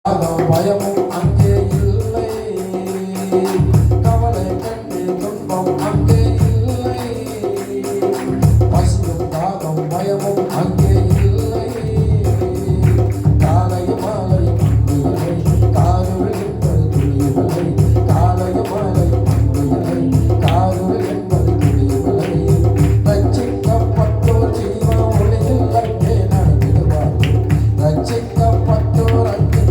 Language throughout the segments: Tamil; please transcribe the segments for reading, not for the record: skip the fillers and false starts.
பயமும் அங்கே இல்லை, கவலை கண்டு துன்பம் அங்கே இல்லை, பசியும் தாகம் பயமும் அங்கே இல்லை, காலையும் மாலையும் அங்குகளை காதுகள் என்பது துணியவில்லை, காலையும் மாலையும் அங்குகளை காதுகள் என்பது துணியவில்லை, ரட்சிக்கப்பட்டோர் ஜீவ ஒளியில் அங்கே நடத்திடுவார், ரட்சிக்கப்பட்டோர் அங்கே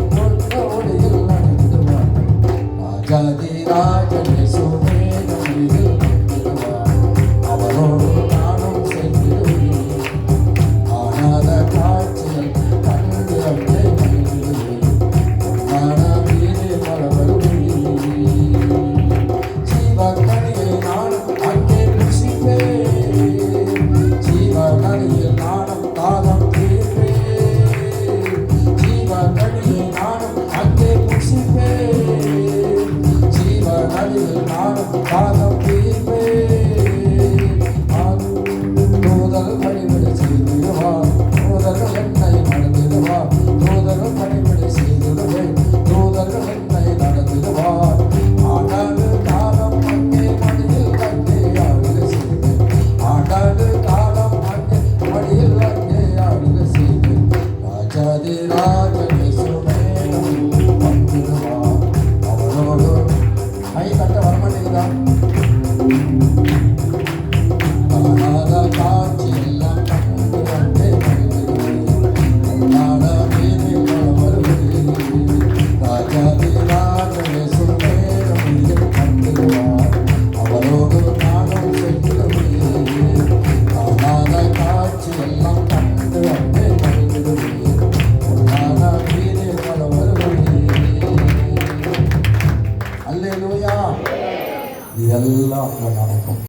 ராஜன் இயேசுவே நம்மில் இருக்கிறார், அவரோடு நானும் செல்கிறேன், ஆனாத காட்சியை கண்டு அங்கே மகிழ்கிறேன், வீடு பலவருவேன், ஜீவக்கனியை நானும் அங்கே புசிப்பேன், ஜீவக்கனியில் நானும் காலம் தீர்ப்பேன், ஜீவக்கனியை நானும் அங்கே புசிப்பேன், நானும் காலம் தீர்ப்பே, தூதர்கள் பணிவிடை செய்திடுவார், தூதர்கள் என்னை நடத்திடுவார், தூதர்கள் பணிவிடை செய்திடுவேன், தூதர்கள் என்னை நடத்திடுவார், ஆண்டாண்டு காலம் அங்கே மடியில் அங்கே ஆளுகை செய்வேன், ஆண்டாண்டு காலம் அங்கே மடியில் அங்கே ஆளுகை செய்வேன், ராஜாதி ராஜன் இயேசுவே வந்துடுவார், அவரோடு கை தட்ட வரமாட்டேங்குதா? காணாத காட்சி எல்லாம் கண்டு வந்தே உன்னாட மீது வருகிறேன், ராஜாதி ராஜனே சுமேரமையில் வந்துடுவார், அவரோடு நானும் செல்கிறேன், காணாத காட்சி எல்லாம் கண்டு வந்தே வருகிறேன், உன்னாட மீது வருகிறேன். அல்லேலூயா. இதெல்லாம் நடக்கும்.